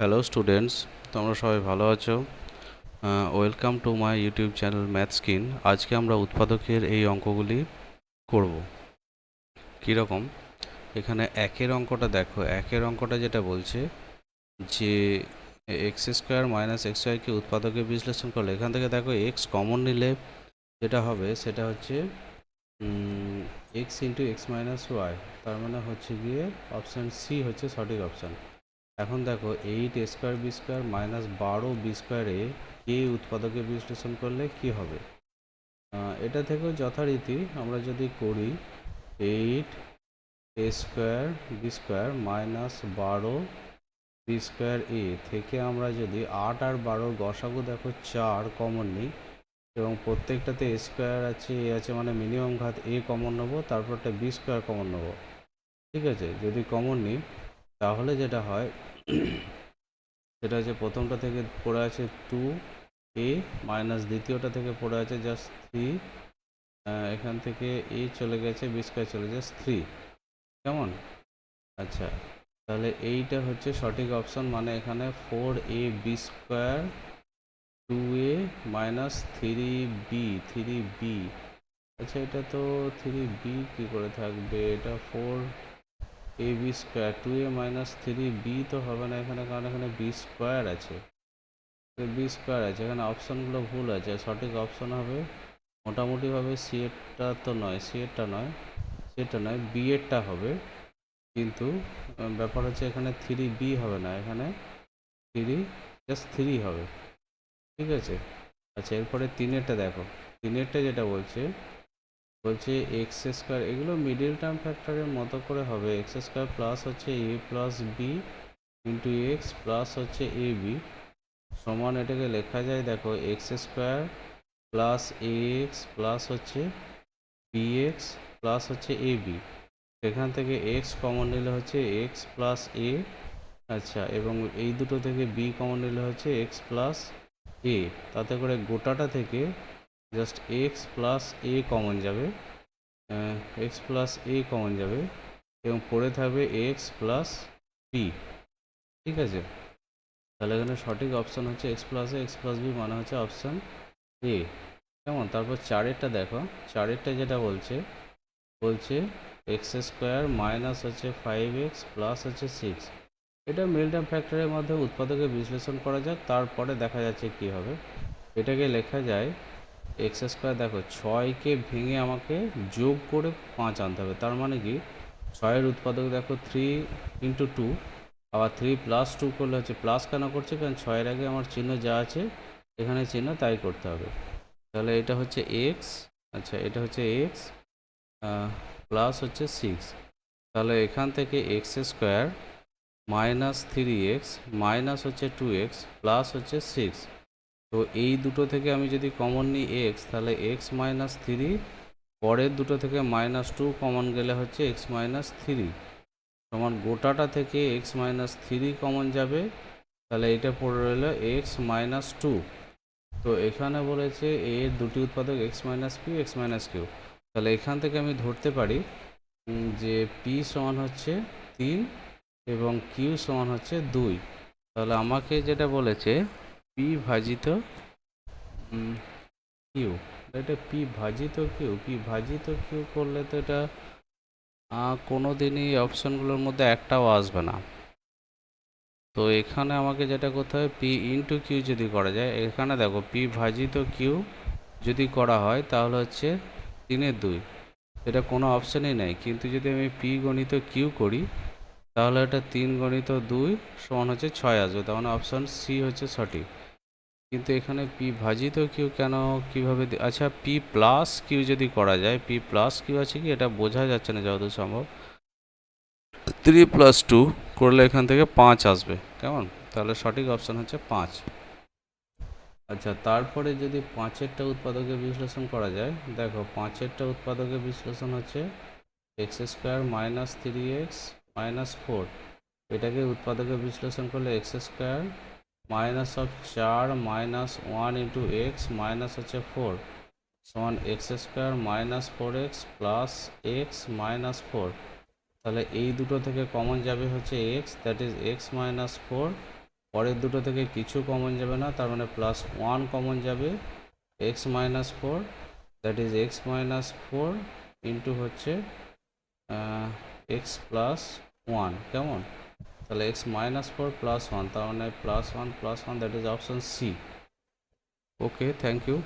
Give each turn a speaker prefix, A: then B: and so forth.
A: Hello students, তোমরা সবাই ভালো আছো? Welcome to my YouTube channel Mathskin. আজকে আমরা উৎপাদকের এই অঙ্কগুলি করব। কীরকম? এখানে একের অঙ্কটা দেখো। একের অঙ্কটা যেটা বলছে যে এক্স স্কোয়ার মাইনাস এক্স ওয়াইকে উৎপাদকে বিশ্লেষণ করলে এখান থেকে দেখো এক্স কমন নিলে যেটা হবে সেটা হচ্ছে x into x minus y, তার মানে হচ্ছে গিয়ে অপশান সি হচ্ছে সঠিক অপশান। এখন দেখো 8 স্কোয়ার মাইনাস 12 কে উৎপাদকে বিশ্লেষণ করলে কি হবে? এটা থেকেও যথারীতি আমরা যদি করি 8 স্কোয়ার মাইনাস 12 থেকে আমরা যদি 8 আর 12 গসাগু দেখো 4 কমন নিই এবং প্রত্যেকটাতে স্কোয়ার আছে, এ আছে, মানে মিনিমাম ঘাত এ কমন নেবো, তারপর একটা বি স্কোয়ার কমন নেবো। ঠিক আছে, যদি কমন নিই তাহলে যেটা হয় সেটা হচ্ছে প্রথমটা থেকে পড়ে আছে 2a মাইনাস দ্বিতীয়টা থেকে পড়ে আছে জাস্ট 3, এখান থেকে এ চলে গেছে, বি স্কোয়ার চলে যাচ্ছে 3। কেমন? আচ্ছা, তাহলে এইটা হচ্ছে সঠিক অপশন, মানে এখানে 4ab² 2a মাইনাস 3b। আচ্ছা, এটা তো 3b কী করে থাকবে? এটা 4ab² 2a মাইনাস 3b তো হবে না এখানে, কারণ এখানে b স্কোয়ার আছে, বি স্কোয়ার আছে, এখানে অপশানগুলো ভুল আছে। সঠিক অপশান হবে মোটামুটিভাবে সি এরটা তো নয়, বি এরটা হবে, কিন্তু ব্যাপার হচ্ছে এখানে 3b হবে না, এখানে জাস্ট 3 হবে। ঠিক আছে। আচ্ছা, এরপরে 3এরটা দেখো। 3এরটা যেটা বলছে এক্স স্কোয়ার, এগুলো মিডিল টার্ম ফ্যাক্টরের মতো করে হবে। এক্স স্কোয়ার প্লাস হচ্ছে A plus B into X plus হচ্ছে এ বি সমান, এটাকে লেখা যায় দেখো X square plus A X plus হচ্ছে বি এক্স প্লাস হচ্ছে এ বি। এখান থেকে এক্স কমন নিলে হচ্ছে এক্স প্লাস এ। আচ্ছা, এবং এই দুটো থেকে বি কমন নিলে হচ্ছে এক্স প্লাস এ, তাতে করে গোটাটা থেকে just x plus a common যাবে, এবং পড়ে থাকবে এক্স প্লাস বি। ঠিক আছে, তাহলে এখানে সঠিক অপশান হচ্ছে এক্স প্লাস বি, মানে হচ্ছে অপশান এ। কেমন? তারপর 4এরটা দেখো। 4এরটা যেটা বলছে এক্স স্কোয়ার মাইনাস হচ্ছে 5x প্লাস হচ্ছে 6। এটা মিল টার্ম ফ্যাক্টরের মধ্যে উৎপাদকে বিশ্লেষণ করা যাক, তারপরে দেখা যাচ্ছে কি হবে। এটাকে লেখা যায় এক্স স্কোয়ার, দেখো 6কে ভেঙে আমাকে যোগ করে 5 আনতে হবে, তার মানে কি 6-এর উৎপাদক দেখো 3 ইন্টু 2, আবার 3 প্লাস 2 করলে হচ্ছে প্লাস কেন করছে? কারণ 6-এর আগে আমার চিহ্ন যা আছে এখানে চিহ্ন তাই করতে হবে। তাহলে এটা হচ্ছে এক্স, আচ্ছা এটা হচ্ছে এক্স প্লাস হচ্ছে 6। তাহলে এখান থেকে x square minus 3x minus হচ্ছে 2x প্লাস হচ্ছে 6। তো এই দুটো থেকে আমি যদি কমন নিই x, তাহলে x মাইনাস 3, পরের দুটো থেকে মাইনাস 2 কমন গেলে হচ্ছে x মাইনাস 3 সমান গোটাটা থেকে x মাইনাস 3 কমন যাবে, তাহলে এটা পড়ে রইল x মাইনাস 2। তো এখানে বলেছে এর দুটি উৎপাদক x minus p, x minus q. তাহলে এখান থেকে আমি ধরতে পারি যে p সমান হচ্ছে 3 এবং কিউ সমান হচ্ছে 2। তাহলে আমাকে যেটা বলেছে p ভাজিত কিউ, এটা p ভাজিত কিউ করলে তো এটা কোনো দিনই অপশানগুলোর মধ্যে একটাও আসবে না। তো এখানে আমাকে যেটা করতে হবে, পি ইন্টু কিউ যদি করা যায়, এখানে দেখো পি ভাজিত কিউ যদি করা হয় তাহলে হচ্ছে 3/2, এটা কোনো অপশানই নেই। কিন্তু যদি আমি পি গণিত কিউ করি তাহলে এটা 3 গণিত 2 সমান হচ্ছে 6 আসবে, তার মানে অপশান সি হচ্ছে সঠিক। কিন্তু এখানে পি ভাজিত কিউ কেন, কীভাবে? আচ্ছা, পি প্লাস কিউ যদি করা যায়, পি প্লাস কিউ আছে কি এটা বোঝা যাচ্ছে না যতদূর সম্ভব। 3 প্লাস 2 করলে এখান থেকে 5 আসবে। কেমন? তাহলে সঠিক অপশান হচ্ছে 5। আচ্ছা, তারপরে যদি 5-এরটা উৎপাদকে বিশ্লেষণ করা যায়, দেখো 5-এরটা উৎপাদকে বিশ্লেষণ হচ্ছে x square minus 3x minus 4। এটাকে উৎপাদকে বিশ্লেষণ করলে x square minus of 4 minus 1 into x minus হচ্ছে 4 সমান x square minus 4x plus x minus 4। তাহলে এই দুটো থেকে কমন যাবে হচ্ছে x, that is x minus 4 পরের দুটো থেকে কিছু কমন যাবে না, তার মানে প্লাস ওয়ান কমন যাবে, x minus four, that is x minus four into হচ্ছে এক্স প্লাস ওয়ান। কেমন? তাহলে x minus four plus one, তার মানে plus one, that is option c. Okay, thank you.